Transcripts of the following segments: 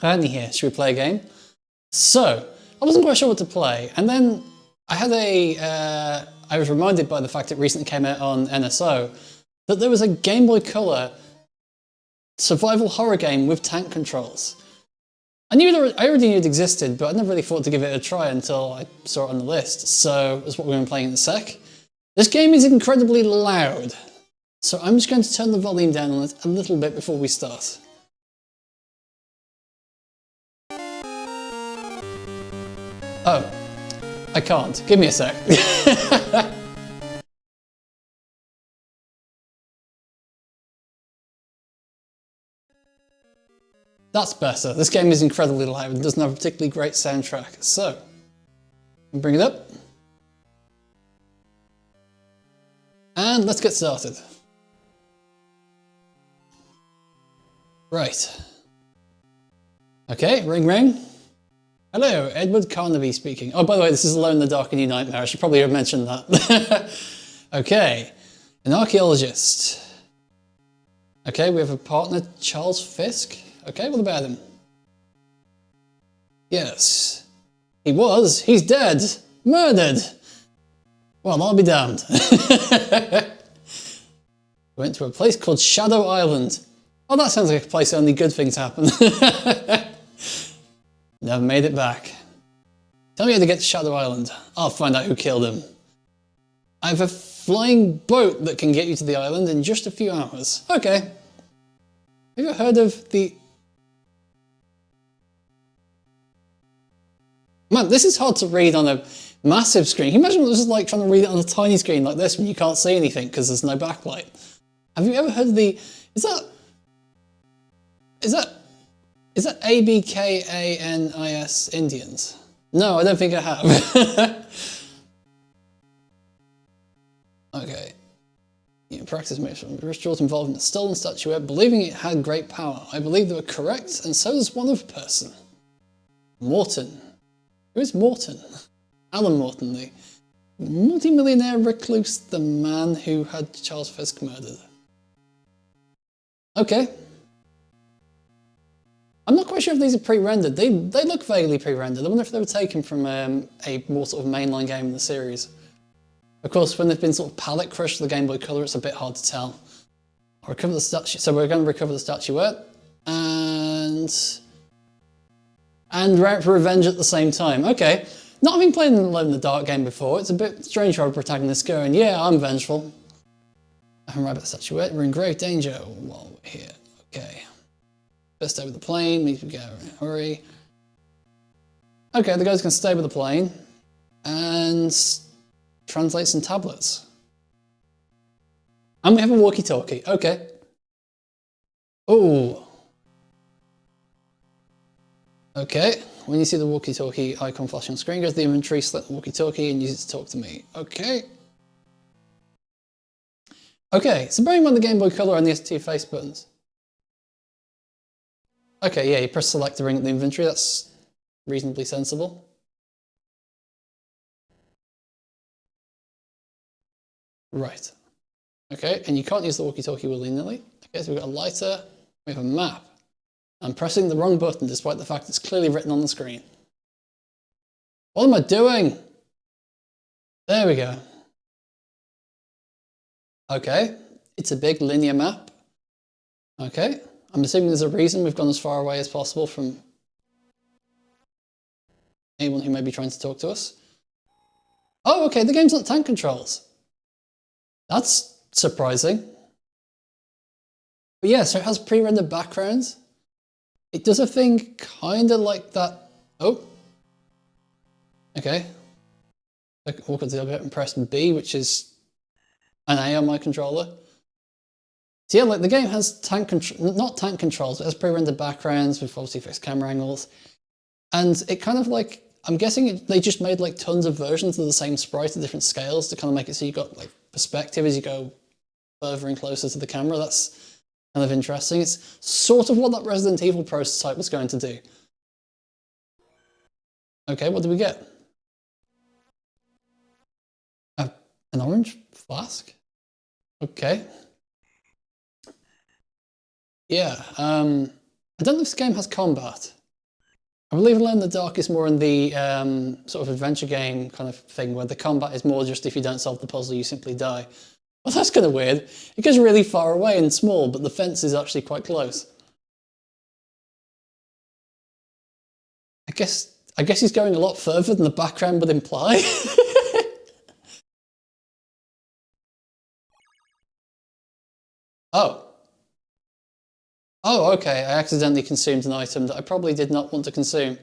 René here. Should we play a game? So, I wasn't quite sure what to play, and then I had I was reminded by the fact it recently came out on NSO that there was a Game Boy Color survival horror game with tank controls. I already knew it existed, but I never really thought to give it a try until I saw it on the list, so that's what we're going to be playing in a sec. This game is incredibly loud, so I'm just going to turn the volume down on it a little bit before we start. Oh, I can't. Give me a sec. That's better. This game is incredibly loud and doesn't have a particularly great soundtrack. So, bring it up. And let's get started. Right. Okay, ring ring. Hello, Edward Carnaby speaking. Oh, by the way, this is Alone in the Dark and New Nightmare. I should probably have mentioned that. Okay, an archaeologist. Okay, we have a partner, Charles Fisk. Okay, what about him? Yes. He's dead. Murdered. Well, I'll be damned. Went to a place called Shadow Island. Oh, that sounds like a place where only good things happen. Never made it back. Tell me how to get to Shadow Island. I'll find out who killed him. I have a flying boat that can get you to the island in just a few hours. Okay. Have you ever heard of the... Man, this is hard to read on a massive screen. Can you imagine what this is like trying to read it on a tiny screen like this when you can't see anything because there's no backlight? Have you ever heard of the... Is that ABKANIS Indians? No, I don't think I have. Okay. You practice makes rituals involving a stolen statuette, believing it had great power. I believe they were correct, and so does one other person. Morton. Who is Morton? Alan Morton, the multi-millionaire recluse, the man who had Charles Fisk murdered. Okay. I'm not quite sure if these are pre-rendered. They look vaguely pre-rendered. I wonder if they were taken from a more sort of mainline game in the series. Of course, when they've been sort of palette crushed to the Game Boy Color, it's a bit hard to tell. I'll recover the statue. So we're going to recover the statuette and route for revenge at the same time. Okay. Not having played an Alone in the Dark game before, it's a bit strange for our protagonist going, yeah, I'm vengeful. I'm right about the statuette. We're in grave danger while we're here. Okay. First stay with the plane, means we go in a hurry. Okay, the guy's gonna stay with the plane and translate some tablets. And we have a walkie-talkie, okay. Oh. Okay, when you see the walkie-talkie icon flashing on screen, go to the inventory, select the walkie-talkie and use it to talk to me. Okay. Okay, so bearing in mind the Game Boy Color and the S2 face buttons. Okay, yeah, you press select to bring up the inventory, that's reasonably sensible. Right. Okay, and you can't use the walkie-talkie willy-nilly. Okay, so we've got a lighter, we have a map. I'm pressing the wrong button despite the fact it's clearly written on the screen. What am I doing? There we go. Okay, it's a big linear map. Okay. I'm assuming there's a reason we've gone as far away as possible from anyone who may be trying to talk to us. Oh, okay, the game's not tank controls. That's surprising. But yeah, so it has pre-rendered backgrounds. It does a thing kind of like that. Oh. Okay. I can walk up to the bit and press B, which is an A on my controller. So yeah, like the game has not tank controls, but it has pre-rendered backgrounds with obviously fixed camera angles. And it kind of like, I'm guessing they just made like tons of versions of the same sprite at different scales to kind of make it so you got like perspective as you go further and closer to the camera. That's kind of interesting. It's sort of what that Resident Evil prototype was going to do. Okay, what do we get? An orange flask? Okay. Yeah, I don't know if this game has combat. I believe Alone in the Dark is more in the sort of adventure game kind of thing, where the combat is more just if you don't solve the puzzle, you simply die. Well, that's kind of weird. It goes really far away and small, but the fence is actually quite close. I guess he's going a lot further than the background would imply. Oh. Oh, okay. I accidentally consumed an item that I probably did not want to consume.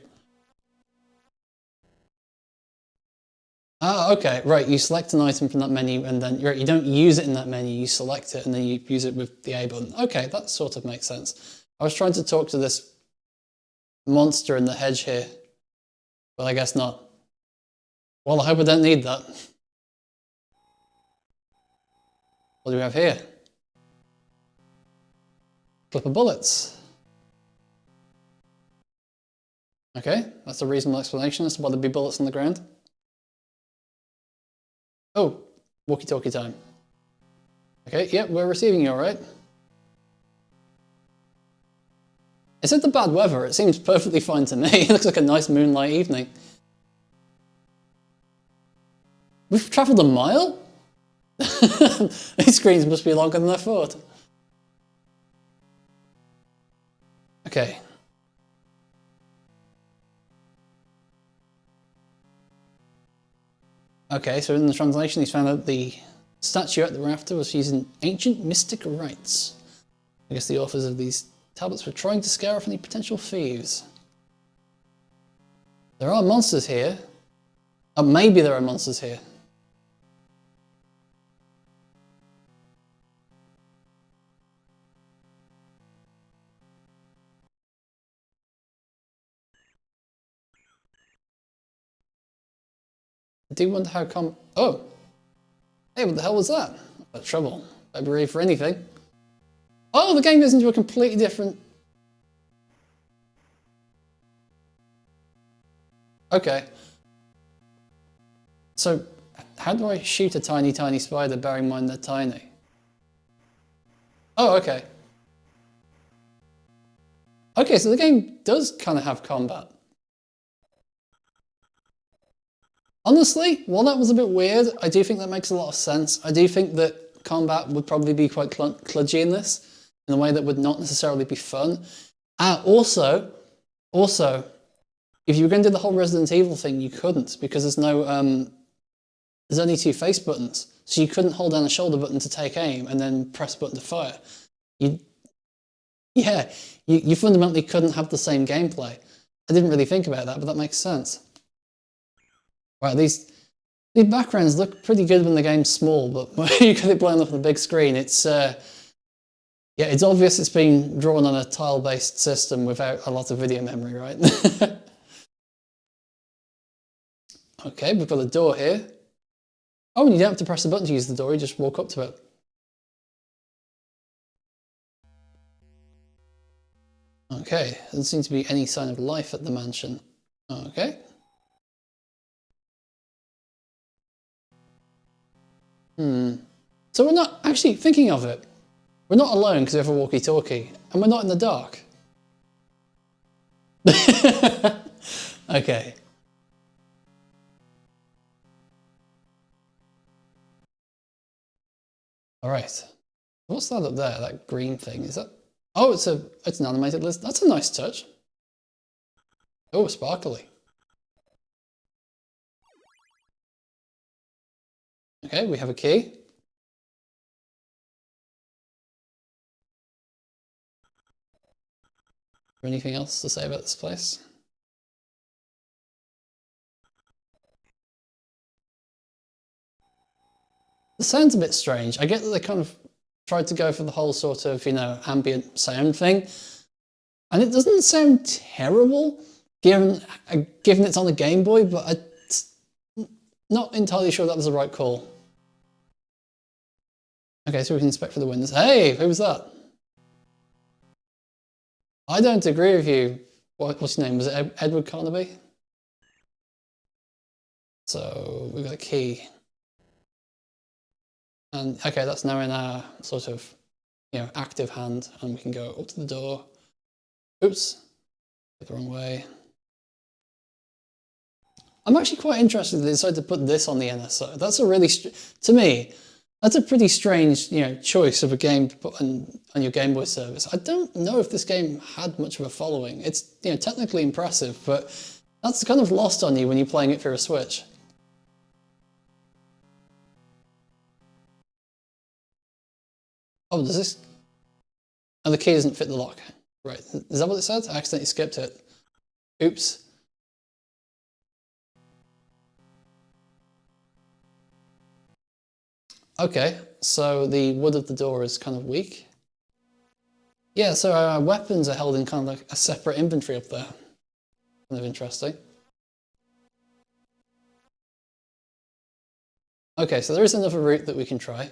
Ah, okay. Right, you select an item from that menu and then you don't use it in that menu, you select it and then you use it with the A button. Okay, that sort of makes sense. I was trying to talk to this monster in the hedge here, but I guess not. Well, I hope I don't need that. What do we have here? Clip of bullets. Okay, that's a reasonable explanation as to why there'd be bullets on the ground. Oh, walkie-talkie time. Okay, yep, we're receiving you, alright. Is it the bad weather? It seems perfectly fine to me. It looks like a nice moonlight evening. We've travelled a mile? These screens must be longer than I thought. Okay. Okay, so in the translation he's found out the statuette that we're after was using ancient mystic rites. I guess the authors of these tablets were trying to scare off any potential thieves. There are monsters here. Oh, maybe there are monsters here. I do wonder how come. Oh! Hey, what the hell was that? Not trouble. I'd be ready for anything. Oh, the game goes into a completely different. Okay. So, how do I shoot a tiny, tiny spider, bearing in mind they're tiny? Oh, okay. Okay, so the game does kind of have combat. Honestly, while that was a bit weird, I do think that makes a lot of sense. I do think that combat would probably be quite kludgy in this, in a way that would not necessarily be fun. Also, if you were going to do the whole Resident Evil thing, you couldn't, because there's no, there's only two face buttons. So you couldn't hold down a shoulder button to take aim and then press a button to fire. You fundamentally couldn't have the same gameplay. I didn't really think about that, but that makes sense. Wow, these backgrounds look pretty good when the game's small, but when you get it blown up on the big screen, it's yeah, it's obvious it's been drawn on a tile-based system without a lot of video memory, right? Okay, we've got a door here. Oh, and you don't have to press the button to use the door, you just walk up to it. Okay, doesn't seem to be any sign of life at the mansion. Okay. So we're not, actually thinking of it, we're not alone because we have a walkie-talkie, and we're not in the dark. Okay. All right. What's that up there, that green thing? Is that, oh, it's an animated list. That's a nice touch. Oh, sparkly. Okay, we have a key. Anything else to say about this place? The sound's a bit strange. I get that they kind of tried to go for the whole sort of, you know, ambient sound thing. And it doesn't sound terrible, given it's on a Game Boy, but I'm not entirely sure that was the right call. Okay, so we can inspect for the windows. Hey, who was that? I don't agree with you. What's his name? Was it Edward Carnaby? So we've got a key. And okay, that's now in our sort of, you know, active hand, and we can go up to the door. Oops, the wrong way. I'm actually quite interested that they decided to put this on the NSO. That's a really, to me, that's a pretty strange, choice of a game to put on your Game Boy service. I don't know if this game had much of a following. It's, technically impressive, but that's kind of lost on you when you're playing it for a Switch. Oh, does this? Oh, the key doesn't fit the lock. Right, is that what it said? I accidentally skipped it. Oops. Okay, so the wood of the door is kind of weak. Yeah, so our weapons are held in kind of like a separate inventory up there. Kind of interesting. Okay, so there is another route that we can try. I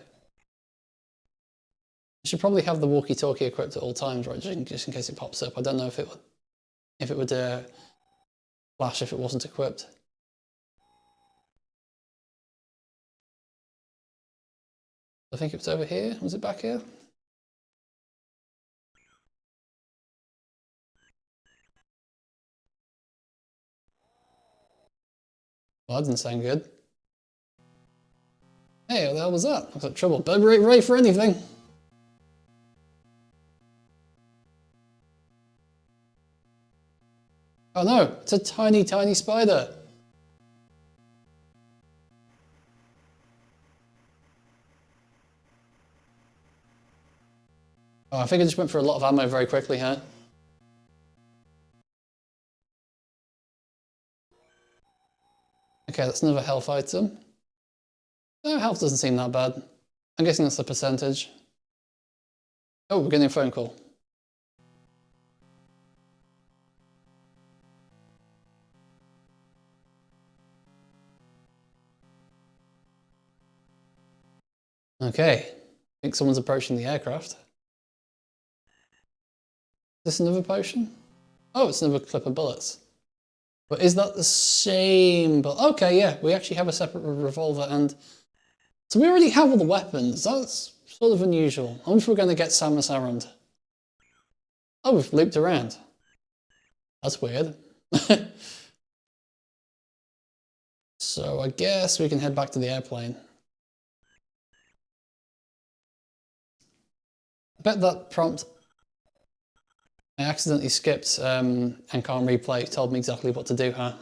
should probably have the walkie-talkie equipped at all times, right? Just in case it pops up. I don't know if it would flash if it wasn't equipped. I think it was over here. Was it back here? Well, that didn't sound good. Hey, what the hell was that? Looks like trouble. Better be ready for anything. Oh no, it's a tiny, tiny spider. Oh, I think I just went for a lot of ammo very quickly, huh? Okay, that's another health item. No, health doesn't seem that bad. I'm guessing that's the percentage. Oh, we're getting a phone call. Okay, I think someone's approaching the aircraft. Is this another potion? Oh, it's another clip of bullets. But is that the same? But okay, yeah, we actually have a separate revolver, and so we already have all the weapons. That's sort of unusual. I wonder if we're going to get Samus Aran. Oh, we've looped around. That's weird. So I guess we can head back to the airplane. I bet that prompt I accidentally skipped and can't replay told me exactly what to do, huh?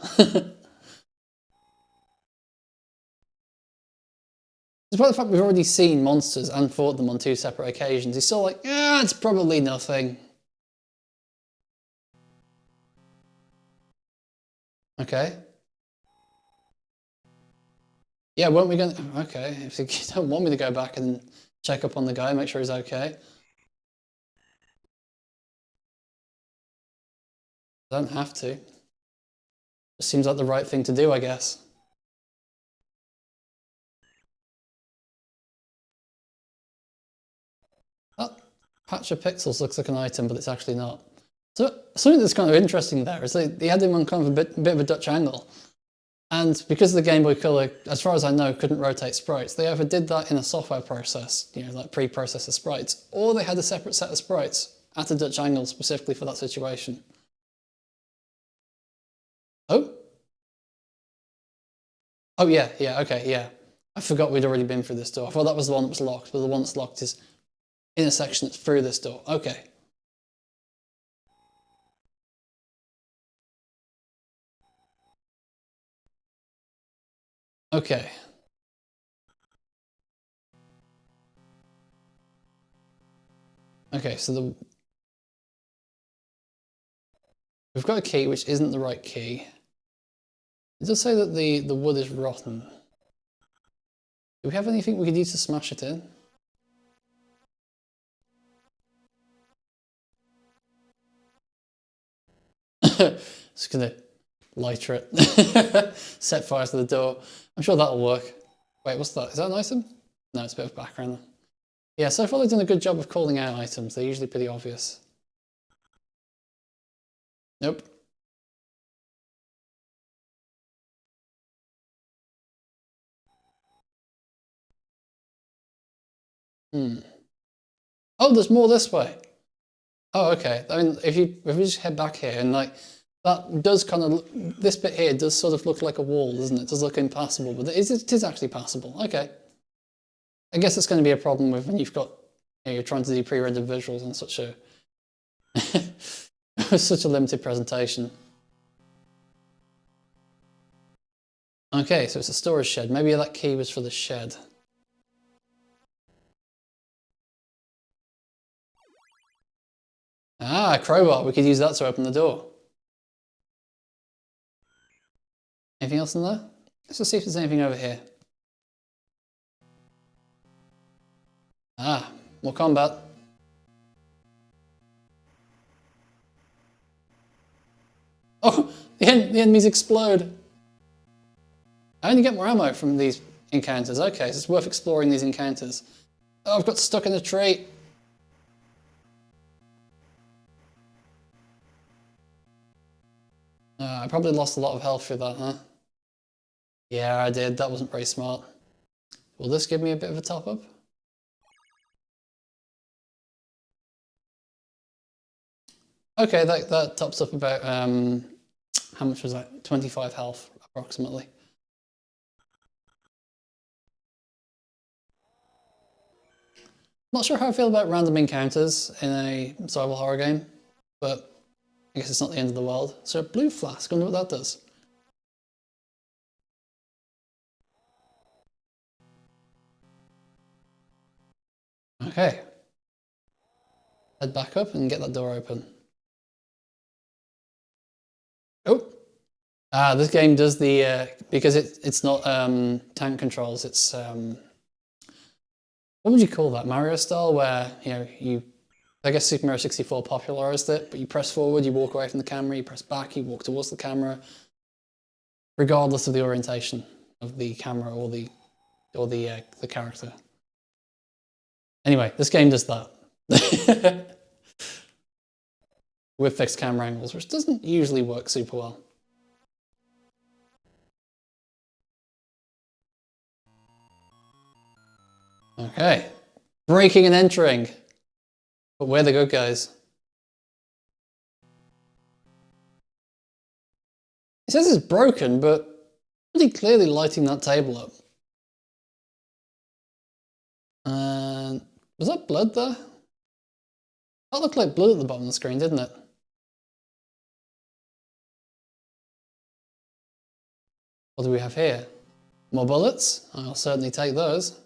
Despite the fact we've already seen monsters and fought them on 2 separate occasions, he's still like, yeah, it's probably nothing. Okay. Yeah, weren't we going to... Okay, if you don't want me to go back and check up on the guy, make sure he's okay. I don't have to. It seems like the right thing to do, I guess. That patch of pixels looks like an item, but it's actually not. So something that's kind of interesting there is they had him on kind of a bit of a Dutch angle. And because the Game Boy Color, as far as I know, couldn't rotate sprites, they either did that in a software process, like pre-processor sprites, or they had a separate set of sprites at a Dutch angle specifically for that situation. Oh? Oh yeah, okay, yeah. I forgot we'd already been through this door. I thought that was the one that was locked, but the one that's locked is in a section that's through this door. Okay. Okay. Okay, so we've got a key which isn't the right key. It does say that the wood is rotten. Do we have anything we could use to smash it in? Just gonna lighter it. Set fire to the door. I'm sure that'll work. Wait, what's that? Is that an item? No, it's a bit of background. Yeah, so far they've done a good job of calling out items. They're usually pretty obvious. Nope. Oh, there's more this way. Oh, okay. I mean, if we just head back here and like that does kind of, this bit here does sort of look like a wall, doesn't it? It does look impassable, but it is actually passable. Okay. I guess it's going to be a problem with when you've got, you know, you're trying to do pre-rendered visuals on such a such a limited presentation. Okay, so it's a storage shed. Maybe that key was for the shed. Ah, crowbar. We could use that to open the door. Anything else in there? Let's just see if there's anything over here. Ah, more combat. Oh, the enemies explode. I only get more ammo from these encounters. Okay, so it's worth exploring these encounters. Oh, I've got stuck in a tree. I probably lost a lot of health through that, huh? Yeah, I did. That wasn't very smart. Will this give me a bit of a top up? Okay, that tops up about, how much was that? 25 health, approximately. Not sure how I feel about random encounters in a survival horror game, but I guess it's not the end of the world. So a blue flask, I wonder what that does. Okay. Head back up and get that door open. Oh! Ah, this game does the, because it's not tank controls, it's, what would you call that? Mario style, where, you know, I guess Super Mario 64 popularized it, but you press forward, you walk away from the camera, you press back, you walk towards the camera, regardless of the orientation of the camera or the character. Anyway, this game does that. With fixed camera angles, which doesn't usually work super well. Okay, breaking and entering. But we're the good guys. It says it's broken, but pretty clearly lighting that table up. And was that blood there? That looked like blood at the bottom of the screen, didn't it? What do we have here? More bullets? I'll certainly take those.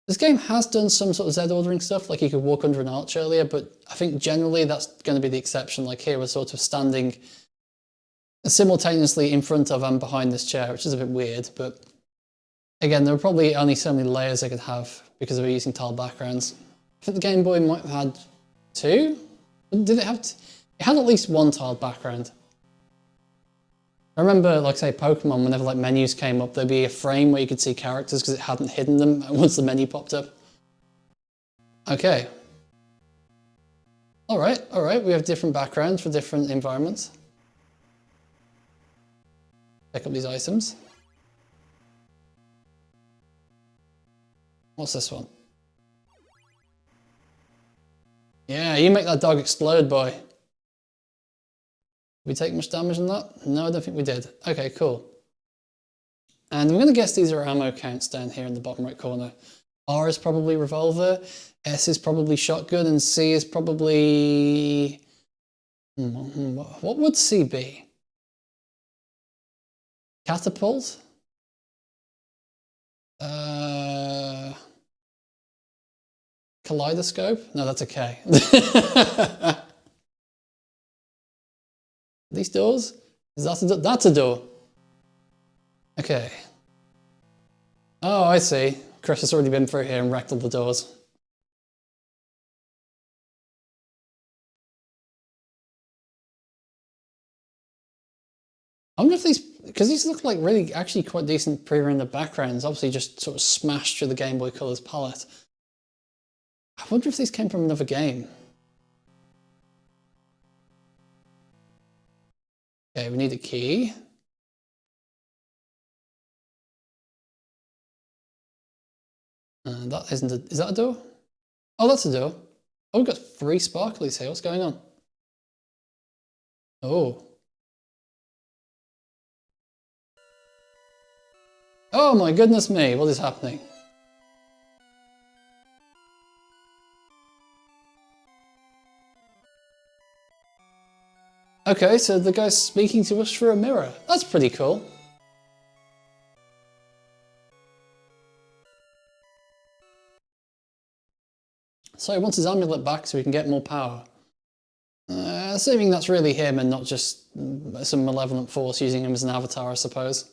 This game has done some sort of Z ordering stuff, like you could walk under an arch earlier, but I think generally that's going to be the exception. Like here, we're sort of standing simultaneously in front of and behind this chair, which is a bit weird, but again, there were probably only so many layers I could have because we were using tiled backgrounds. I think the Game Boy might have had two? Did it have? It had at least one tiled background. I remember, like say, Pokemon, whenever like menus came up, there'd be a frame where you could see characters because it hadn't hidden them once the menu popped up. Okay. All right, we have different backgrounds for different environments. Pick up these items. What's this one? Yeah, you make that dog explode, boy. Did we take much damage on that? No, I don't think we did. Okay, cool. And I'm going to guess these are ammo counts down here in the bottom right corner. R is probably revolver, S is probably shotgun, and C is probably... What would C be? Catapult? Kaleidoscope? No, that's a K. These doors? Is that a door? That's a door. Okay. Oh, I see. Chris has already been through here and wrecked all the doors. I wonder if these, because these look like really actually quite decent pre-rendered backgrounds, obviously just sort of smashed through the Game Boy Color's palette. I wonder if these came from another game. Okay, we need a key. That isn't a, is that a door? Oh, that's a door. Oh, we've got 3 sparklies here. What's going on? Oh. Oh my goodness me, what is happening? Okay, so the guy's speaking to us through a mirror. That's pretty cool. So he wants his amulet back so he can get more power. Assuming that's really him and not just some malevolent force using him as an avatar, I suppose.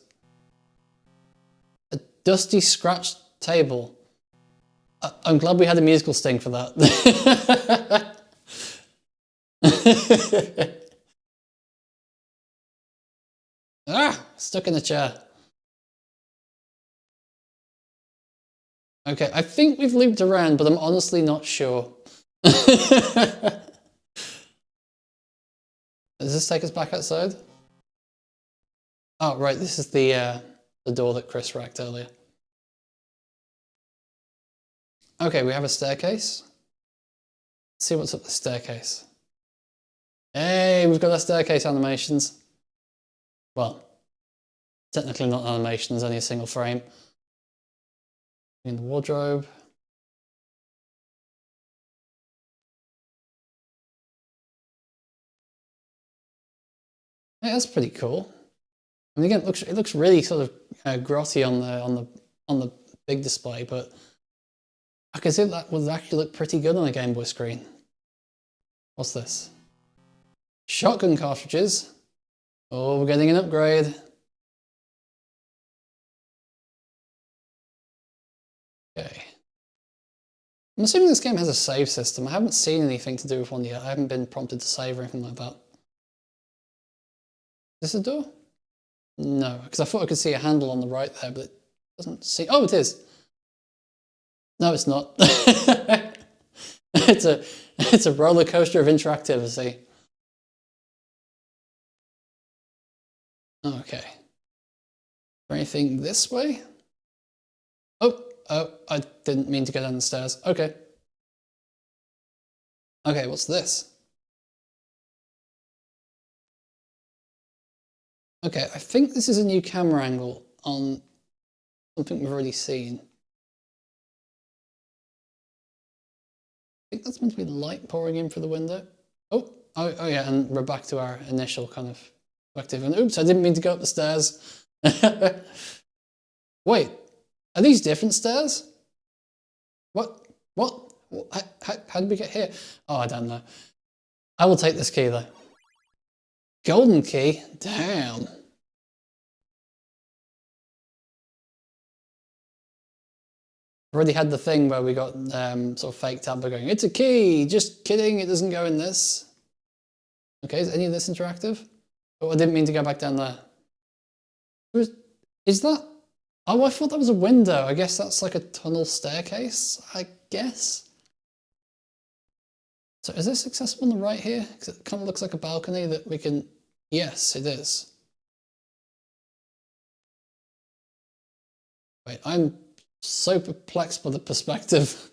A dusty, scratched table. I'm glad we had a musical sting for that. Ah, stuck in a chair. Okay, I think we've looped around, but I'm honestly not sure. Does this take us back outside? Oh, right, this is the door that Chris wrecked earlier. Okay, we have a staircase. Let's see what's up the staircase. Hey, we've got our staircase animations. Well, technically not animations, only a single frame. In the wardrobe. Yeah, that's pretty cool. I mean, again, it looks really sort of grotty on the big display, but I can see that would actually look pretty good on a Game Boy screen. What's this? Shotgun cartridges. Oh, we're getting an upgrade. Okay. I'm assuming this game has a save system. I haven't seen anything to do with one yet. I haven't been prompted to save or anything like that. Is this a door? No, because I thought I could see a handle on the right there, but it doesn't seem... Oh, it is. No, it's not. It's a roller coaster of interactivity. Okay. Anything this way? Oh, I didn't mean to go down the stairs. Okay. Okay, what's this? Okay, I think this is a new camera angle on something we've already seen. I think that's meant to be light pouring in through the window. Oh yeah, and we're back to our initial kind of perspective. And oops, I didn't mean to go up the stairs. Wait, are these different stairs? What? How did we get here? Oh, I don't know. I will take this key though. Golden key? Damn. Already had the thing where we got sort of fake tablet going, it's a key, just kidding, it doesn't go in this. Okay, is any of this interactive? Oh, I didn't mean to go back down there. Is that? Oh, I thought that was a window. I guess that's like a tunnel staircase, I guess. So is this accessible on the right here? Because it kind of looks like a balcony that we can... Yes, it is. Wait, I'm so perplexed by the perspective.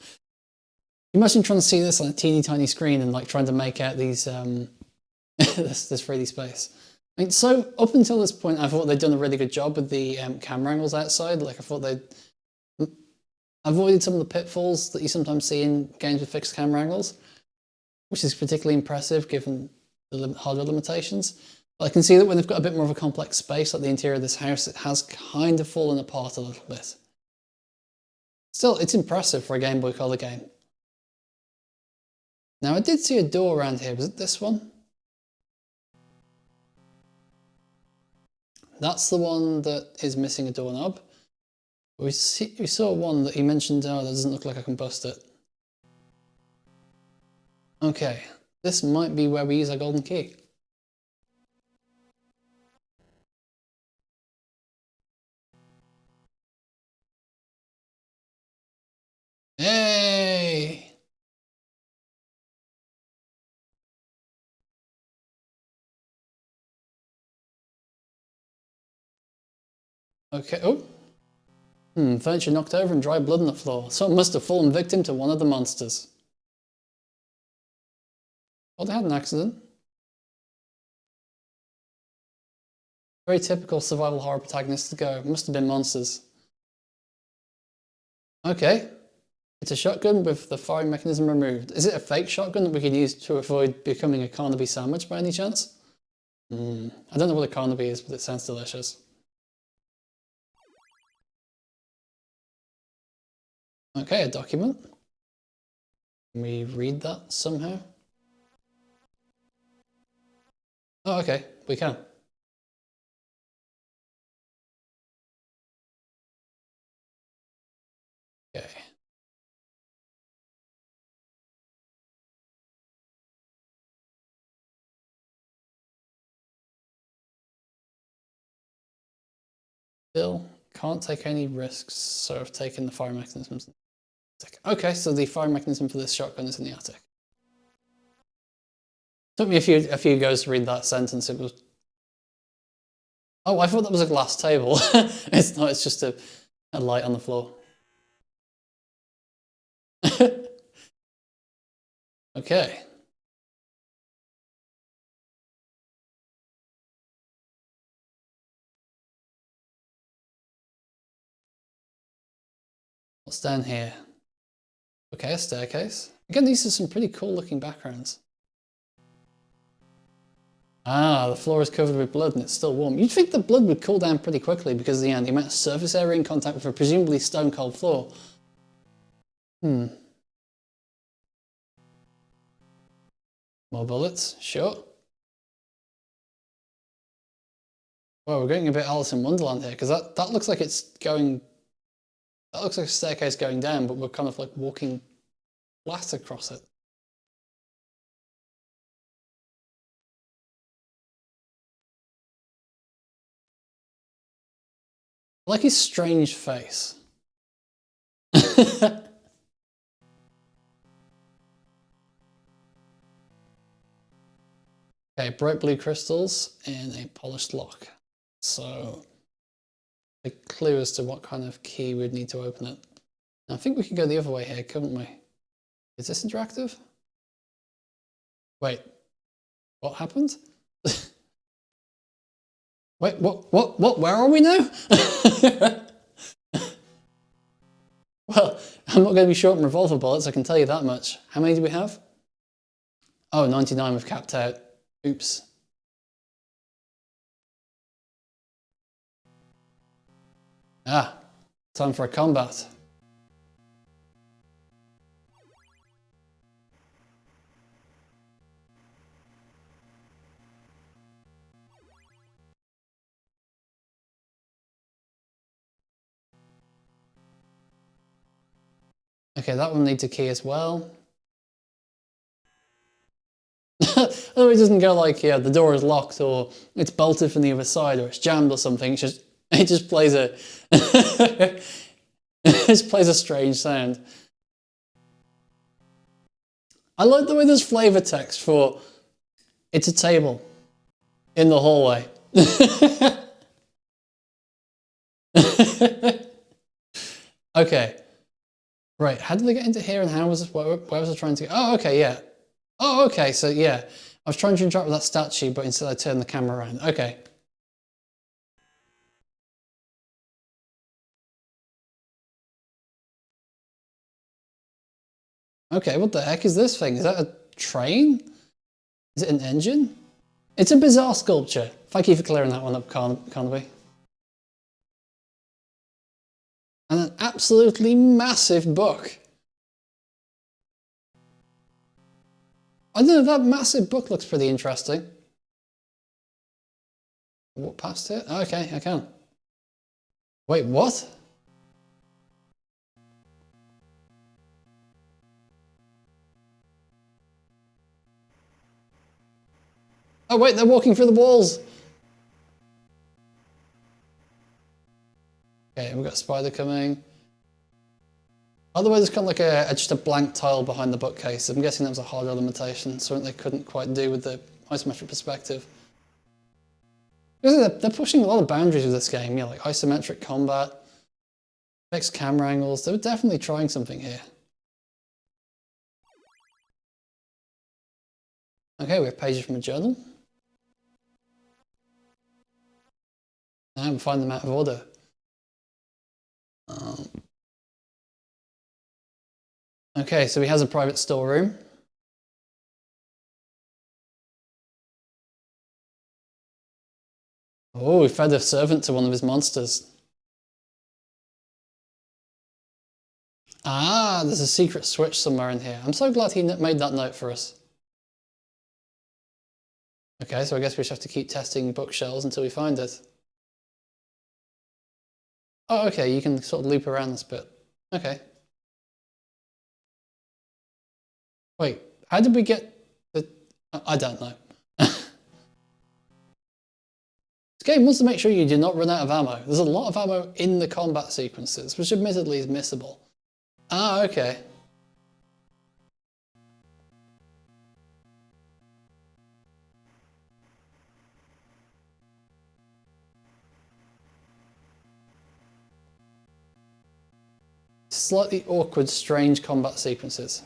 Imagine trying to see this on a teeny tiny screen and like trying to make out these this 3D space. I mean, so up until this point, I thought they'd done a really good job with the camera angles outside. Like I thought they'd avoided some of the pitfalls that you sometimes see in games with fixed camera angles, which is particularly impressive given the hardware limitations. But I can see that when they've got a bit more of a complex space, like the interior of this house, it has kind of fallen apart a little bit. Still, it's impressive for a Game Boy Color game. Now, I did see a door around here. Was it this one? That's the one that is missing a doorknob. We saw one that he mentioned, oh, that doesn't look like I can bust it. Okay, this might be where we use our golden key. Hey! Okay, oh. Furniture knocked over and dry blood on the floor. Someone must have fallen victim to one of the monsters. Well, they had an accident. Very typical survival horror protagonist to go. Must have been monsters. Okay. It's a shotgun with the firing mechanism removed. Is it a fake shotgun that we could use to avoid becoming a Carnaby sandwich by any chance? I don't know what a Carnaby is, but it sounds delicious. Okay, a document. Can we read that somehow? Oh, okay, we can. Okay. Bill can't take any risks, so I've taken the fire mechanisms. Okay, so the fire mechanism for this shotgun is in the attic. Took me a few goes to read that sentence. It was. Oh, I thought that was a glass table. It's not. It's just a light on the floor. Okay. What's down here? Okay, a staircase. Again, these are some pretty cool looking backgrounds. Ah, the floor is covered with blood and it's still warm. You'd think the blood would cool down pretty quickly because of the amount of surface area in contact with a presumably stone cold floor. More bullets, sure. Well, we're getting a bit Alice in Wonderland here because that looks like it's going. That looks like a staircase going down, but we're kind of like walking flat across it. I like his strange face. Okay, bright blue crystals in a polished lock. So a clue as to what kind of key we'd need to open it. Now, I think we could go the other way here, couldn't we? Is this interactive? Wait, what happened? Wait, what? Where are we now? Well, I'm not going to be short on revolver bullets, I can tell you that much. How many do we have? Oh, 99 we've capped out. Oops. Ah, time for a combat. Okay, that one needs a key as well. Oh, it doesn't go like, yeah, the door is locked or it's bolted from the other side or it's jammed or something. It just plays a it just plays a strange sound. I like the way there's flavor text for it's a table in the hallway. Okay. Right, how did they get into here and how was it, where was I trying to go? Oh, okay, yeah. Oh, okay, so yeah. I was trying to interact with that statue, but instead I turned the camera around. Okay. Okay, what the heck is this thing? Is that a train? Is it an engine? It's a bizarre sculpture. Thank you for clearing that one up, Carnaby. And an absolutely massive book. I don't know, that massive book looks pretty interesting. Walk past it? Okay, I can. Wait, what? Oh wait, they're walking through the walls. Okay, we've got a spider coming. Otherwise, it's kind of like just a blank tile behind the bookcase. I'm guessing that was a hardware limitation, something they couldn't quite do with the isometric perspective. They're pushing a lot of boundaries with this game, like isometric combat, fixed camera angles. They were definitely trying something here. Okay, we have pages from a journal. Now I'm finding them out of order. Okay, so he has a private storeroom. Oh, we fed a servant to one of his monsters. Ah, there's a secret switch somewhere in here. I'm so glad he made that note for us. Okay, so I guess we just have to keep testing bookshelves until we find it. Oh, okay, you can sort of loop around this bit. Okay. Wait, how did we get the... I don't know. This game wants to make sure you do not run out of ammo. There's a lot of ammo in the combat sequences, which admittedly is missable. Ah, okay. Slightly awkward, strange combat sequences.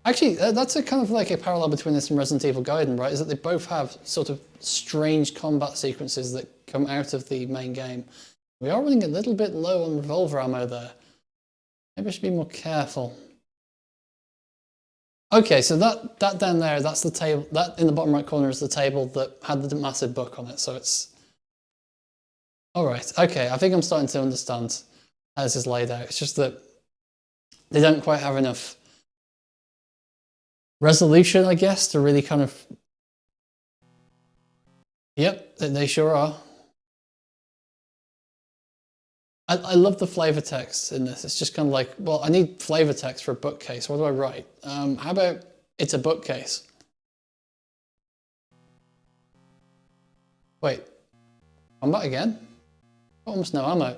Actually, that's a kind of like a parallel between this and Resident Evil Gaiden, right? Is that they both have sort of strange combat sequences that come out of the main game. We are running a little bit low on revolver ammo there. Maybe I should be more careful. Okay, so that down there, that's the table. That in the bottom right corner is the table that had the massive book on it. So it's all right. Okay, I think I'm starting to understand how this is laid out. It's just that they don't quite have enough resolution, I guess, to really kind of... Yep, they sure are. I love the flavor text in this. It's just kind of like, well, I need flavor text for a bookcase. What do I write? How about it's a bookcase? Wait, combat again? Almost no ammo.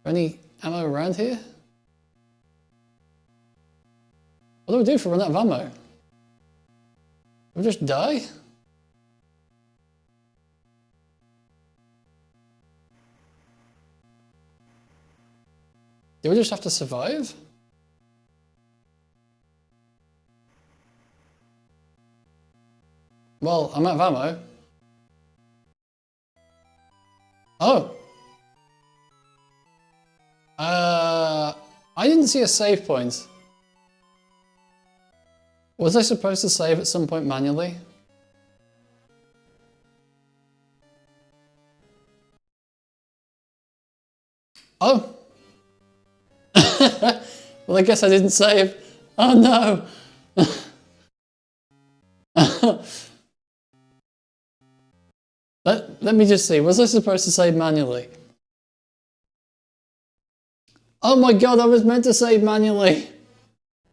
Any ammo around here? What do I do if I run out of ammo? Do I just die? Do we just have to survive? Well, I'm out of ammo. Oh. I didn't see a save point. Was I supposed to save at some point manually? Oh. Well, I guess I didn't save. Oh no. Let me just see. Was I supposed to save manually? Oh my god, I was meant to save manually.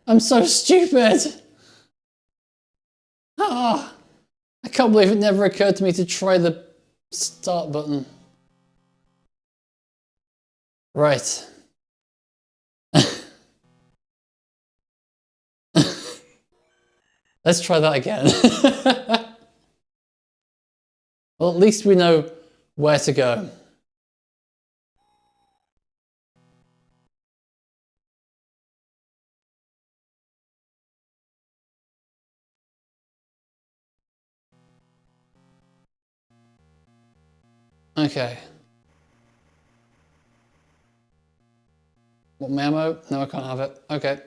I'm so stupid. Ah, I can't believe it never occurred to me to try the start button. Right. Let's try that again. Well, at least we know where to go. Okay. What ammo? No, I can't have it. Okay.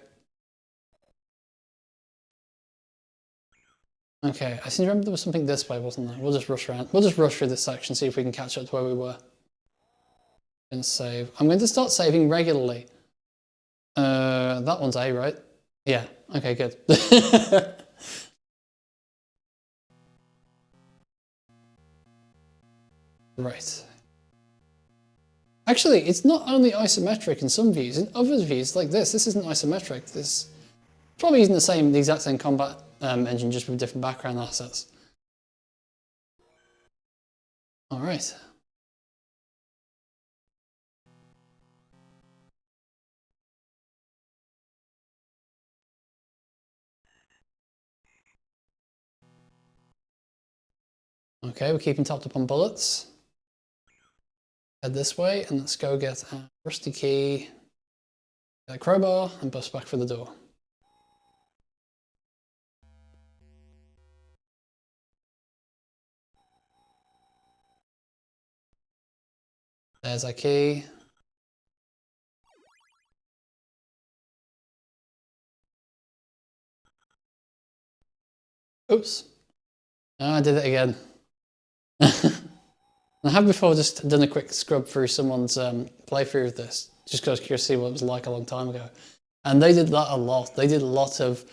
Okay, I seem to remember there was something this way, wasn't there? We'll just rush around. We'll just rush through this section, see if we can catch up to where we were. And save. I'm going to start saving regularly. That one's A, right? Yeah. Okay, good. Right. Actually, it's not only isometric in some views. In other views, like this isn't isometric. This probably using the exact same combat engine, just with different background assets. All right. Okay, we're keeping topped up on bullets. Head this way, and let's go get a rusty key, a crowbar, and bust back for the door. There's our key. Oops. Oh, I did it again. I have before just done a quick scrub through someone's playthrough of this, just because I was curious to see what it was like a long time ago. And they did that a lot. They did a lot of,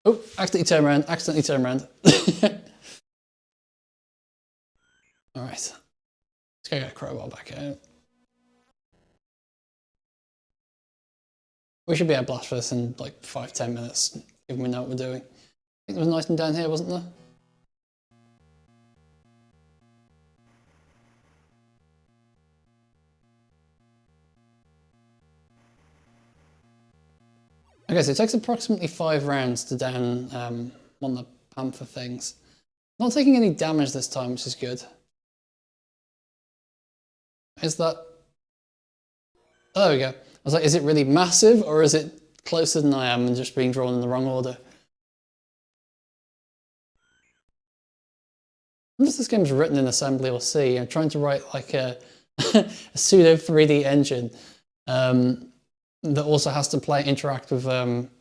oh, accidentally turn around, accidentally turn around. All right, let's go get a crowbar back out. We should be able to blast for this in like 5-10 minutes, if we know what we're doing. I think there was nice and down here, wasn't there? Okay, so it takes approximately 5 rounds to down one of the panther things. Not taking any damage this time, which is good. Is that... Oh, there we go. I was like, is it really massive, or is it closer than I am and just being drawn in the wrong order? I wonder if this game's written in assembly or C. I'm trying to write like a, a pseudo 3D engine that also has to interact with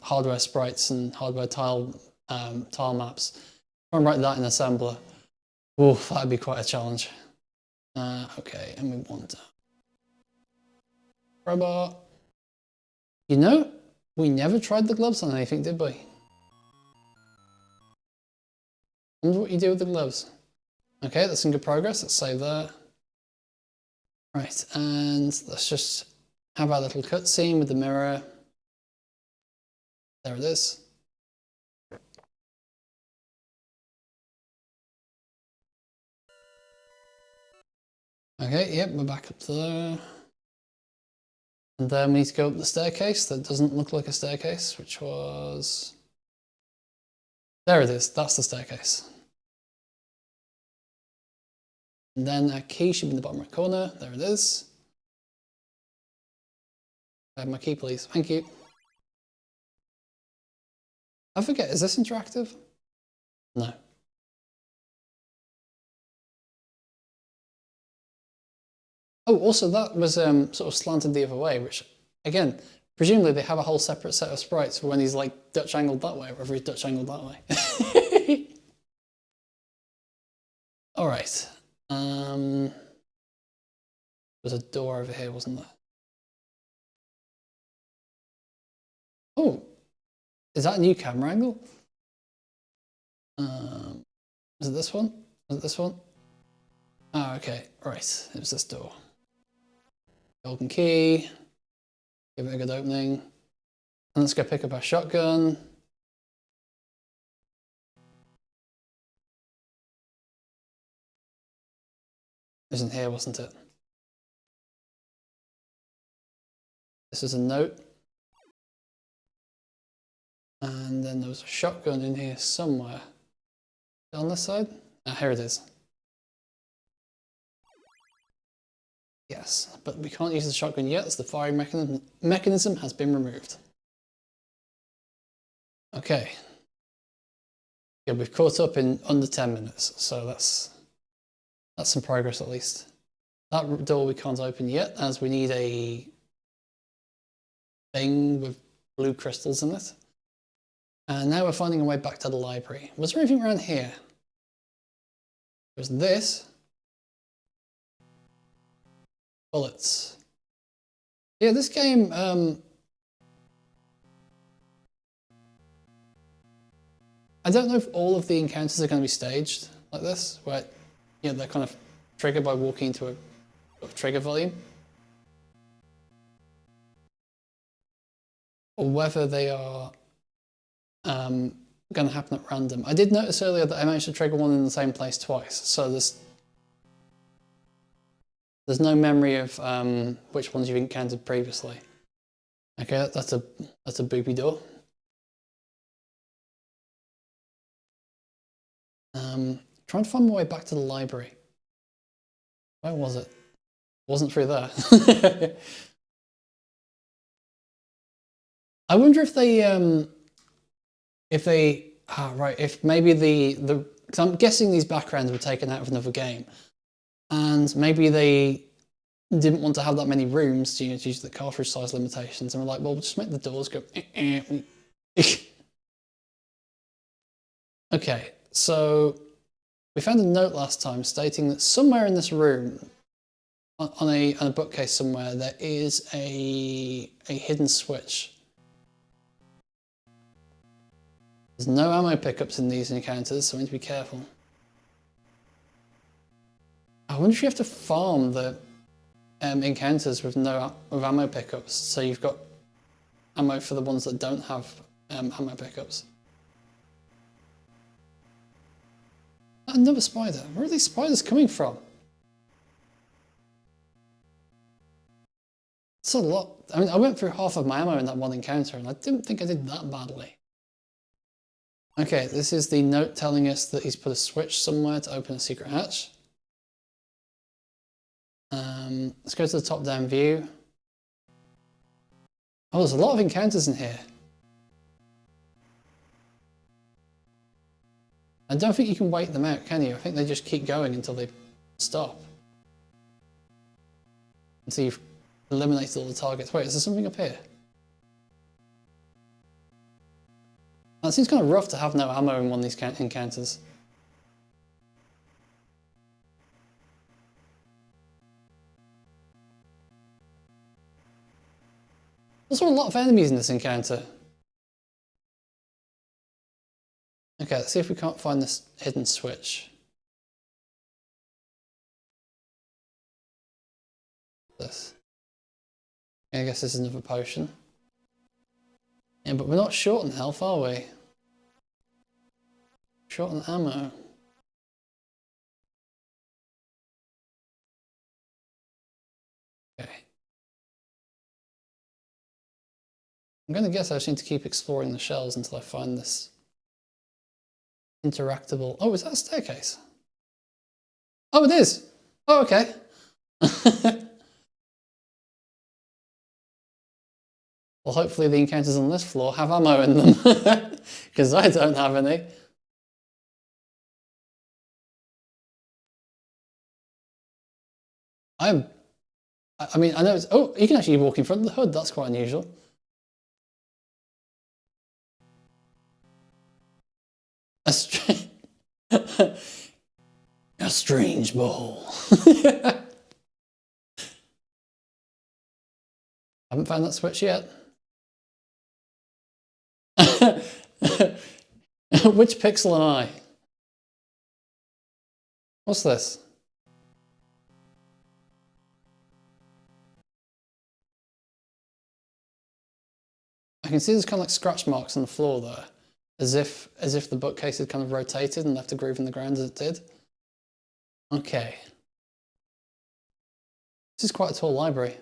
hardware sprites and hardware tile maps. Try and write that in assembler. Oof, that'd be quite a challenge. Okay, and we want crowbar. You know, we never tried the gloves on anything, did we? I wonder what you do with the gloves. Okay, that's in good progress. Let's save that. Right, and let's just have our little cutscene with the mirror. There it is. Okay, yep, we're back up to there. And then we need to go up the staircase that doesn't look like a staircase, which was... There it is, that's the staircase. And then our key should be in the bottom right corner. There it is. I have my key, please. Thank you. I forget, is this interactive? No. Oh, also that was sort of slanted the other way, which, again, presumably they have a whole separate set of sprites for when he's like Dutch angled that way, or if he's Dutch angled that way. All right. There's a door over here, wasn't there? Oh, is that a new camera angle? Is it this one? Is it this one? Oh, okay, right, it was this door. Golden key, give it a good opening. And let's go pick up our shotgun. It was in here, wasn't it? This is a note. And then there was a shotgun in here somewhere. On this side? Ah, here it is. Yes, but we can't use the shotgun yet as the firing mechanism has been removed. Okay. Yeah, we've caught up in under 10 minutes, so that's some progress at least. That door we can't open yet as we need a thing with blue crystals in it. And now we're finding our way back to the library. Was there anything around here? There's this. Bullets. Yeah, this game, I don't know if all of the encounters are going to be staged like this, where you know, they're kind of triggered by walking into a trigger volume. Or whether they are going to happen at random. I did notice earlier that I managed to trigger one in the same place twice, so there's no memory of which ones you've encountered previously. Okay, that's a boopy door. Trying to find my way back to the library. Where was it? It wasn't through there. I wonder if if maybe because I'm guessing these backgrounds were taken out of another game, and maybe they didn't want to have that many rooms due to the cartridge size limitations, and we're like, well, we'll just make the doors go. Okay, so we found a note last time stating that somewhere in this room, on a bookcase somewhere, there is a hidden switch. There's no ammo pickups in these encounters, so we need to be careful. I wonder if you have to farm the encounters with ammo pickups, so you've got ammo for the ones that don't have ammo pickups. Another spider. Where are these spiders coming from? It's a lot. I mean, I went through half of my ammo in that one encounter, and I didn't think I did that badly. Okay, this is the note telling us that he's put a switch somewhere to open a secret hatch. Let's go to the top-down view. Oh, there's a lot of encounters in here. I don't think you can wait them out, can you? I think they just keep going until they stop. Until you've eliminated all the targets. Wait, is there something up here? That seems kind of rough to have no ammo in one of these encounters. There's also a lot of enemies in this encounter. Okay, let's see if we can't find this hidden switch. This. I guess this is another potion. Yeah, but we're not short on health, are we? Short on ammo. Okay. I'm going to guess I just need to keep exploring the shells until I find this interactable. Oh, is that a staircase? Oh, it is. Oh, okay. Well, hopefully the encounters on this floor have ammo in them, because I don't have any. I mean, I know it's, oh, you can actually walk in front of the hood. That's quite unusual. A strange ball. Haven't found that switch yet. Which pixel am I? What's this? I can see there's kind of like scratch marks on the floor there, as if the bookcase had kind of rotated and left a groove in the ground as it did. Okay. This is quite a tall library.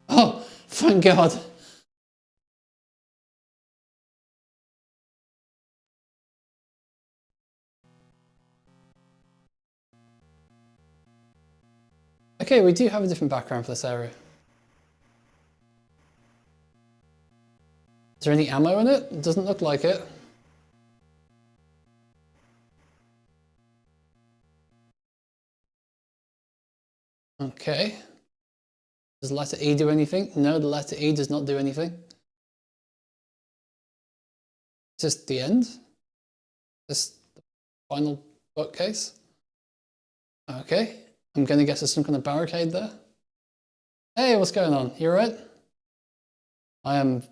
Oh, thank God. Okay, we do have a different background for this area. Is there any ammo in it? It doesn't look like it. Okay. Does letter E do anything? No, the letter E does not do anything. Is this the end? This the final bookcase? Okay. I'm gonna guess there's some kind of barricade there. Hey, what's going on? You alright? I am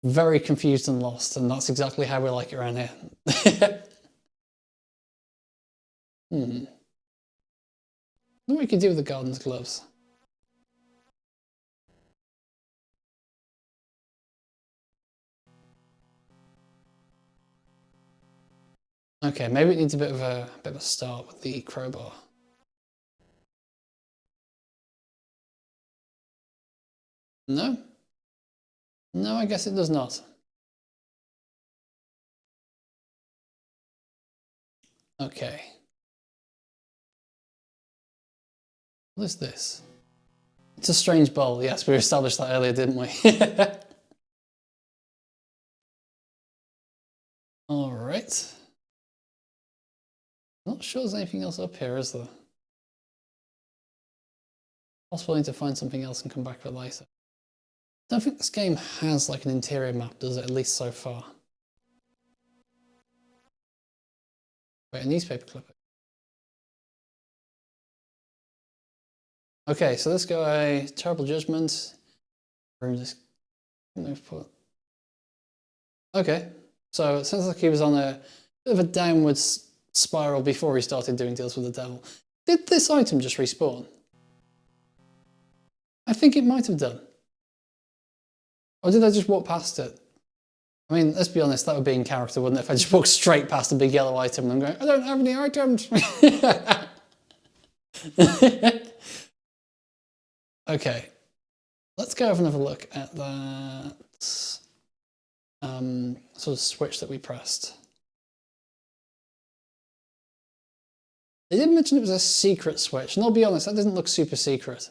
very confused and lost, and that's exactly how we like it around here. What we could do with the gardener's gloves? Okay, maybe it needs a bit of a start with the crowbar. No? No, I guess it does not. Okay. What is this? It's a strange bowl. Yes, we established that earlier, didn't we? All right. Not sure there's anything else up here, is there? Possible I need to find something else and come back to it later. I don't think this game has like an interior map, does it? At least so far. Wait, a newspaper clipping. Okay, so this guy, terrible judgment. Okay, so it sounds like he was on a bit of a downwards spiral before he started doing deals with the devil. Did this item just respawn? I think it might have done. Or did I just walk past it? I mean, let's be honest, that would be in character, wouldn't it? If I just walked straight past a big yellow item and I'm going, I don't have any items. Okay, let's go have another look at that sort of switch that we pressed. They did mention it was a secret switch, and I'll be honest, that doesn't look super secret.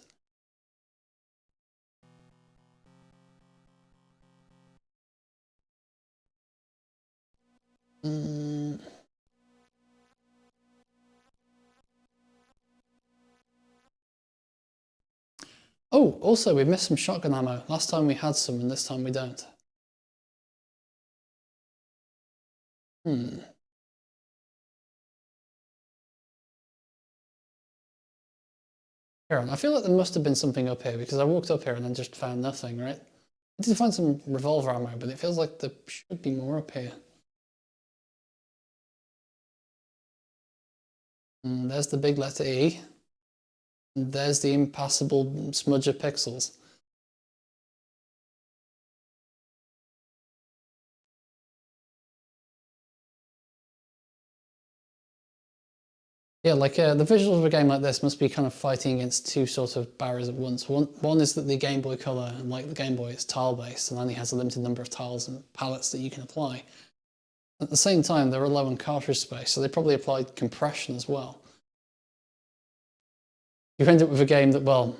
Oh, also, we missed some shotgun ammo. Last time we had some, and this time we don't. I feel like there must have been something up here because I walked up here and then just found nothing, right? I did find some revolver ammo, but it feels like there should be more up here. And there's the big letter E. And there's the impassable smudge of pixels. Yeah, like the visuals of a game like this must be kind of fighting against two sort of barriers at once. One is that the Game Boy Color, and like the Game Boy, is tile-based and only has a limited number of tiles and palettes that you can apply. At the same time, they were low on cartridge space, so they probably applied compression as well. You end up with a game that, well,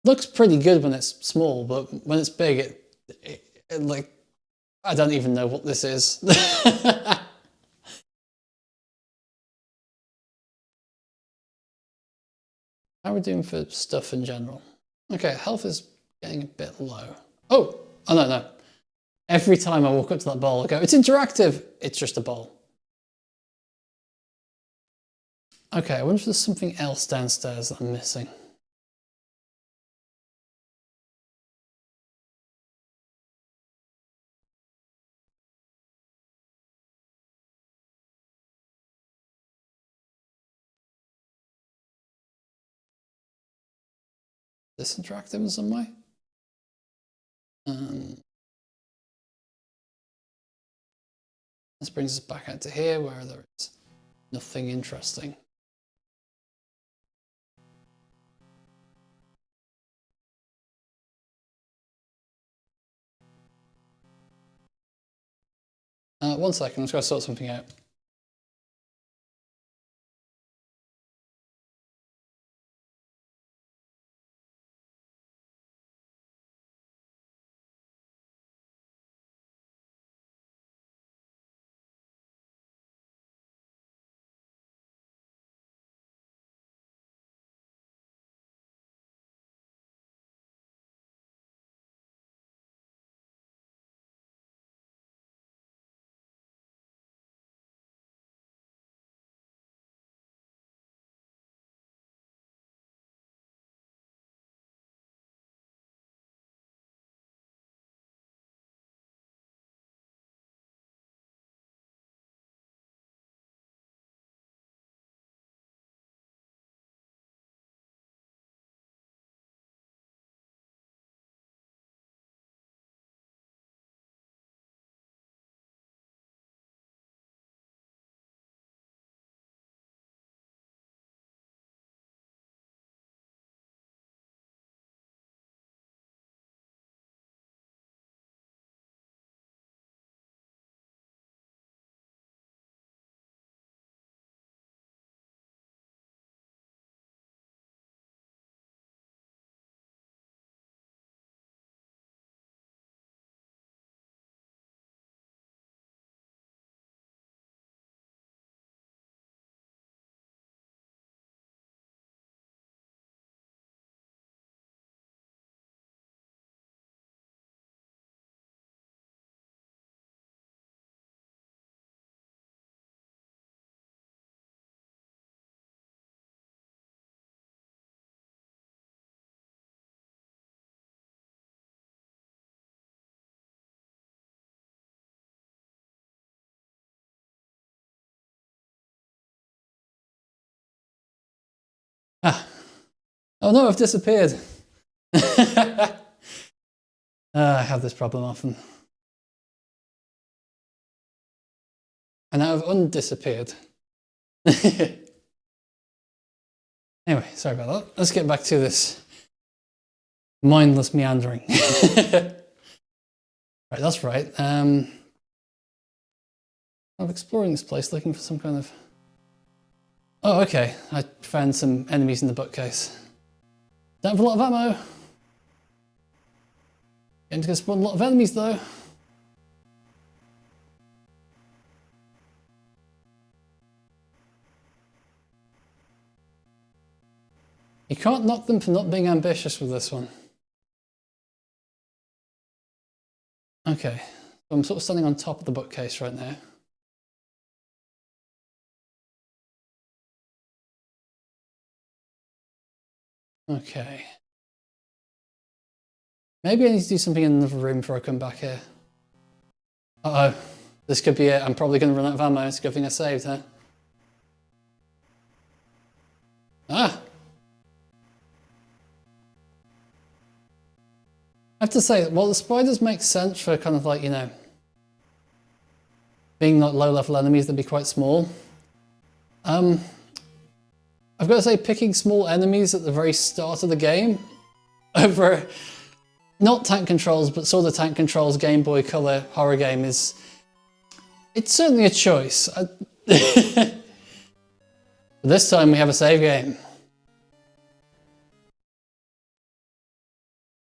looks pretty good when it's small, but when it's big, it like, I don't even know what this is. How are we doing for stuff in general? Okay, health is getting a bit low. Oh no. Every time I walk up to that bowl, I go, it's interactive. It's just a bowl. Okay, I wonder if there's something else downstairs that I'm missing. This interactive in some way? This brings us back out to here where there is nothing interesting. One second, I'm just going to sort something out. Ah. Oh no, I've disappeared. I have this problem often. And now I've undisappeared. Anyway, sorry about that. Let's get back to this mindless meandering. Right, that's right. I'm exploring this place looking for some kind of... Oh, okay. I found some enemies in the bookcase. Don't have a lot of ammo. Getting to spawn a lot of enemies though. You can't knock them for not being ambitious with this one. Okay, so I'm sort of standing on top of the bookcase right now. Okay. Maybe I need to do something in another room before I come back here. Uh-oh. This could be it. I'm probably going to run out of ammo. It's a good thing I saved, huh? Ah! I have to say, well, the spiders make sense for kind of like, you know, being like low-level enemies that'd be quite small. I've got to say, picking small enemies at the very start of the game over not tank controls, but sort of tank controls Game Boy Color horror game it's certainly a choice. This time we have a save game.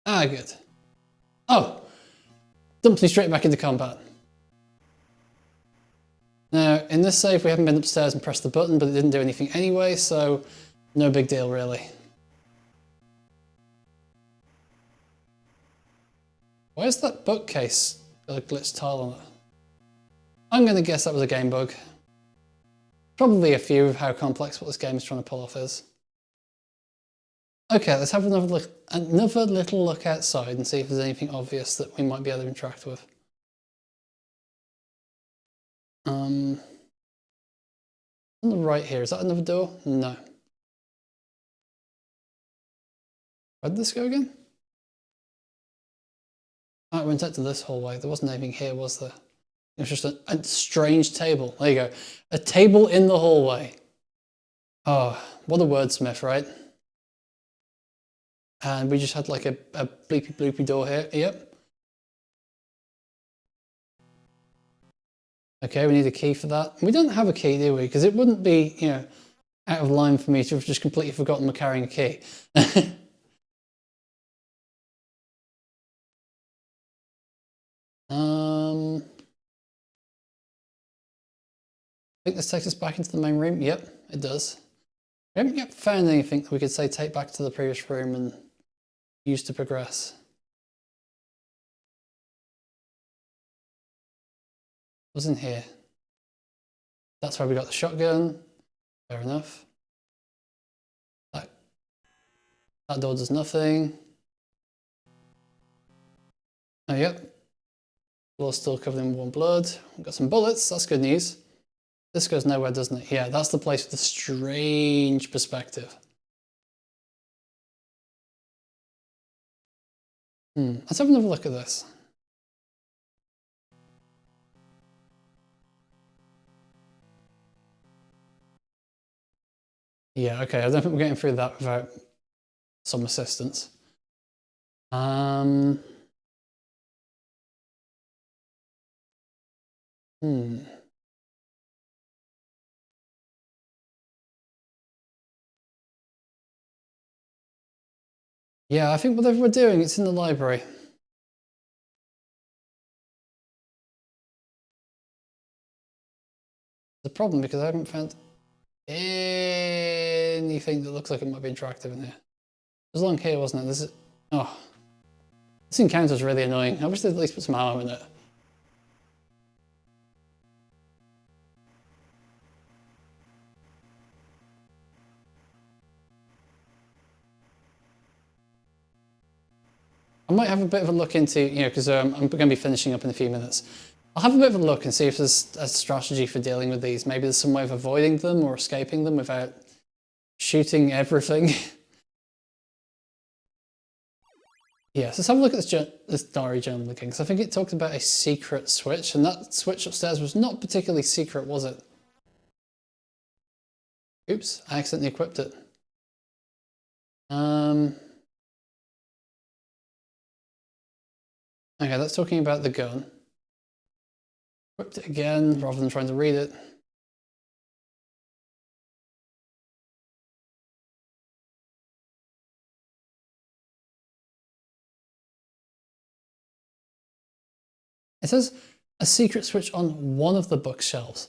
Ah, good. Oh, dumped me straight back into combat. Now, in this save, we haven't been upstairs and pressed the button, but it didn't do anything anyway, so no big deal, really. Why is that bookcase got a glitched tile on it? I'm going to guess that was a game bug. Probably a few of how complex what this game is trying to pull off is. Okay, let's have another little look outside and see if there's anything obvious that we might be able to interact with. On the right here, is that another door? No. Where did this go again? Oh, it went out to this hallway. There wasn't anything here, was there? It was just a strange table. There you go. A table in the hallway. Oh, what a wordsmith, right? And we just had like a bleepy bloopy door here. Yep. Okay, we need a key for that. We don't have a key, do we? Because it wouldn't be, you know, out of line for me to have just completely forgotten we're carrying a key. I think this takes us back into the main room. Yep, it does. We haven't yet found anything that we could say take back to the previous room and use to progress. What's in here? That's where we got the shotgun. Fair enough. That door does nothing. Oh, yep. Floor's still covered in warm blood. We've got some bullets. That's good news. This goes nowhere, doesn't it? Yeah, that's the place with the strange perspective. Let's have another look at this. Yeah, okay, I don't think we're getting through that without some assistance. Yeah, I think whatever we're doing, it's in the library. The problem because I haven't found anything that looks like it might be interactive in here. There's along here, wasn't it? This is... Oh. This encounter is really annoying. I wish they'd at least put some ammo in it. I might have a bit of a look into, you know, because I'm going to be finishing up in a few minutes. I'll have a bit of a look and see if there's a strategy for dealing with these. Maybe there's some way of avoiding them or escaping them without shooting everything. Yes, let's have a look at this diary journal again, because I think it talked about a secret switch, and that switch upstairs was not particularly secret, was it? Oops, I accidentally equipped it. Okay, that's talking about the gun. Equipped it again, rather than trying to read it. It says a secret switch on one of the bookshelves.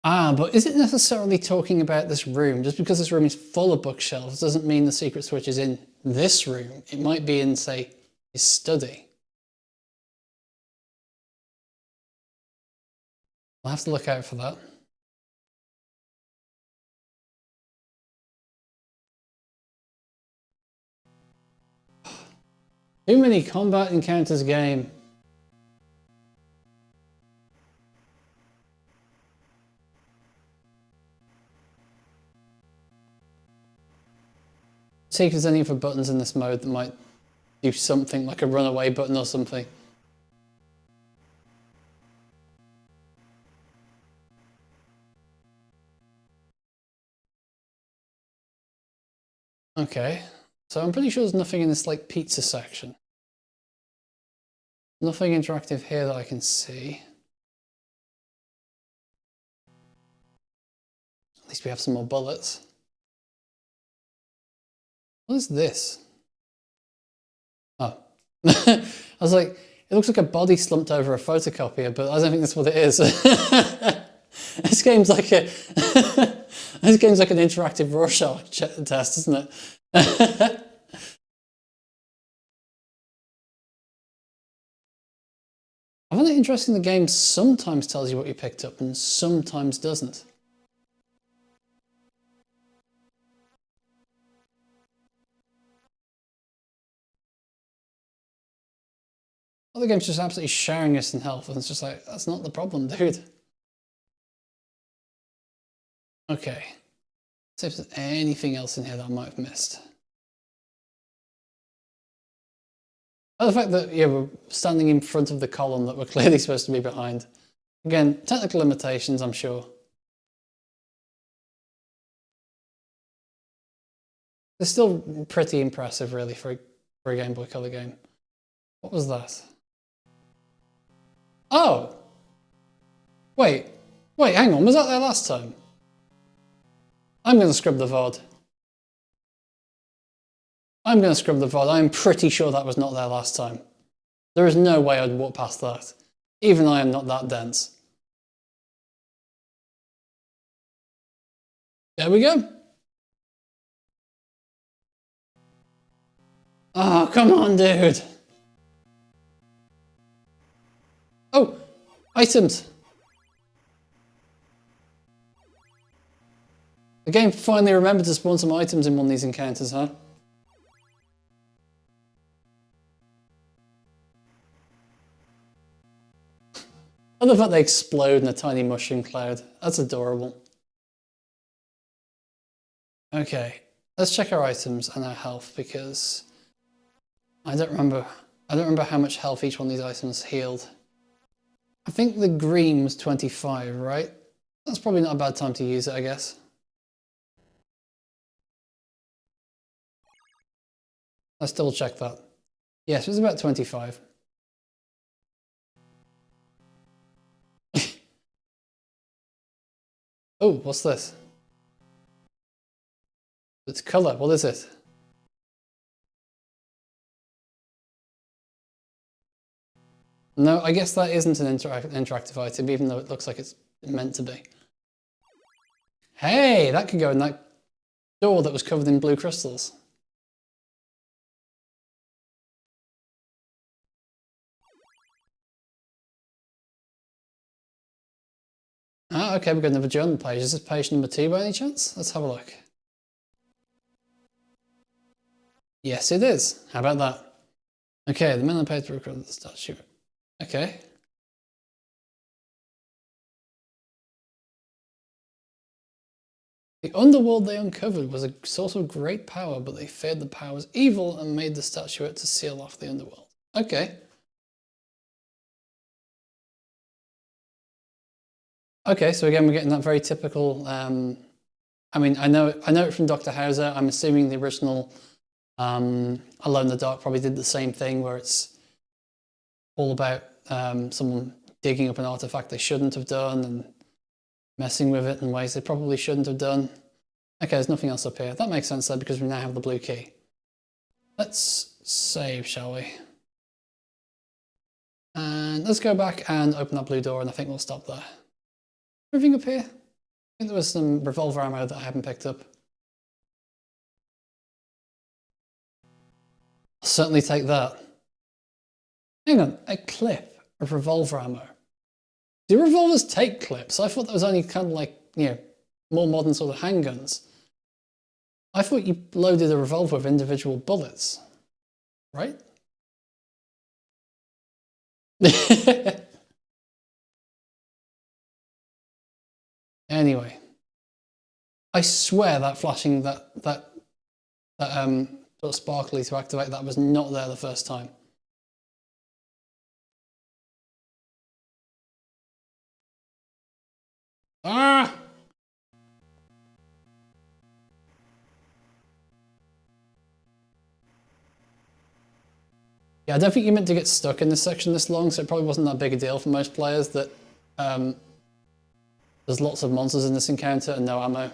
Ah, but is it necessarily talking about this room? Just because this room is full of bookshelves doesn't mean the secret switch is in this room. It might be in, say, his study. I'll have to look out for that. Too many combat encounters game. See if there's any other buttons in this mode that might do something, like a runaway button or something. Okay, so I'm pretty sure there's nothing in this like pizza section. Nothing interactive here that I can see. At least we have some more bullets. What is this? Oh. I was like, it looks like a body slumped over a photocopier, but I don't think that's what it is. This game's like a this game's like an interactive Rorschach test, isn't it? I find it interesting the game sometimes tells you what you picked up and sometimes doesn't. Other game's just absolutely showering us in health, and it's just like, that's not the problem, dude. Okay. Let's see if there's anything else in here that I might have missed. Oh, the fact that, yeah, we're standing in front of the column that we're clearly supposed to be behind. Again, technical limitations, I'm sure. It's still pretty impressive, really, for a Game Boy Color game. What was that? Oh! Wait, hang on, was that there last time? I'm going to scrub the VOD. I'm going to scrub the VOD. I'm pretty sure that was not there last time. There is no way I'd walk past that. Even I am not that dense. There we go. Oh, come on, dude. Oh, items. The game finally remembered to spawn some items in one of these encounters, huh? I love that they explode in a tiny mushroom cloud. That's adorable. Okay, let's check our items and our health, because I don't remember how much health each one of these items healed. I think the green was 25, right? That's probably not a bad time to use it, I guess. Let's double check that. Yes, it was about 25. Oh, what's this? It's colour, what is it? No, I guess that isn't an interactive item, even though it looks like it's meant to be. Hey, that could go in that door that was covered in blue crystals. Ah, okay, we've got another journal page. Is this page number 2 by any chance? Let's have a look. Yes, it is. How about that? Okay, the man on the page recorded the statue. Okay. The underworld they uncovered was a source of great power, but they feared the power was evil and made the statuette to seal off the underworld. Okay. Okay, so again, we're getting that very typical. I mean, I know it from Dr. Hauser. I'm assuming the original Alone in the Dark probably did the same thing, where it's all about someone digging up an artifact they shouldn't have done and messing with it in ways they probably shouldn't have done. Okay, there's nothing else up here. That makes sense though, because we now have the blue key. Let's save, shall we? And let's go back and open that blue door, and I think we'll stop there. Anything up here? I think there was some revolver ammo that I haven't picked up. I'll certainly take that. Hang on, a clip of revolver ammo. Do revolvers take clips? I thought that was only kind of like, you know, more modern sort of handguns. I thought you loaded a revolver with individual bullets, right? Anyway, I swear that flashing that sort of sparkly to activate that was not there the first time. Ah! Yeah, I don't think you meant to get stuck in this section this long, so it probably wasn't that big a deal for most players that there's lots of monsters in this encounter and no ammo.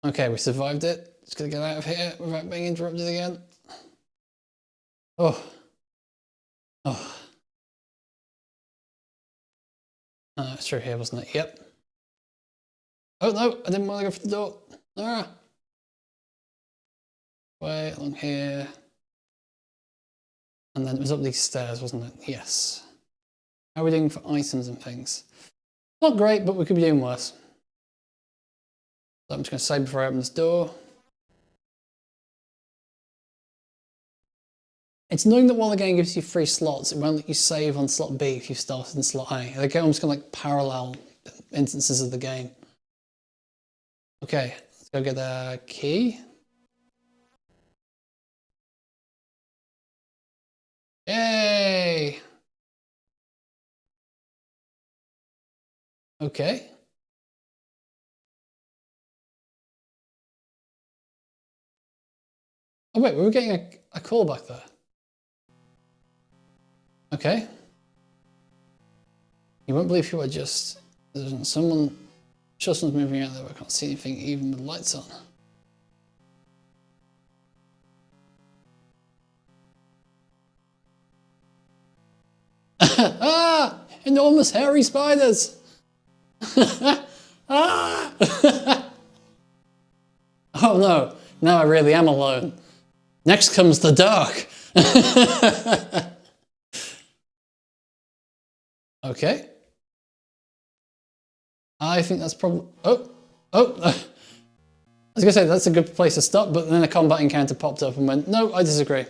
Okay, we survived it. Just gonna get out of here without being interrupted again. Oh. Oh. It's through here, wasn't it? Yep. Oh no, I didn't want to go for the door. Ah. Way along here. And then it was up these stairs, wasn't it? Yes. How are we doing for items and things? Not great, but we could be doing worse. So I'm just going to save before I open this door. It's annoying that while the game gives you 3 slots, it won't let you save on slot B if you started in slot A. They're almost kind of like parallel instances of the game. Okay, let's go get a key. Yay! Okay. Oh wait, we were getting a call back there. Okay. You won't believe who I just... There's someone... Someone's moving out there, but I can't see anything even with lights on. Ah! Enormous hairy spiders! Ah! Oh no, now I really am alone. Next comes the dark. Okay. I think that's probably... Oh! I was gonna say that's a good place to stop, but then a combat encounter popped up and went, no, I disagree.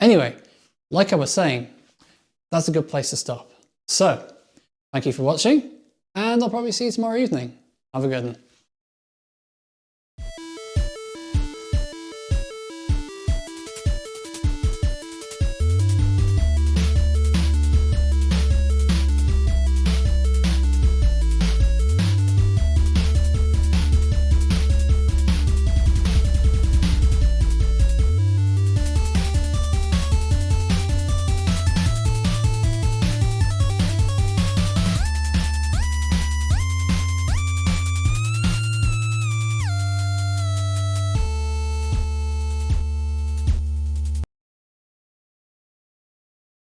Anyway, like I was saying, that's a good place to stop. So, thank you for watching, and I'll probably see you tomorrow evening. Have a good one.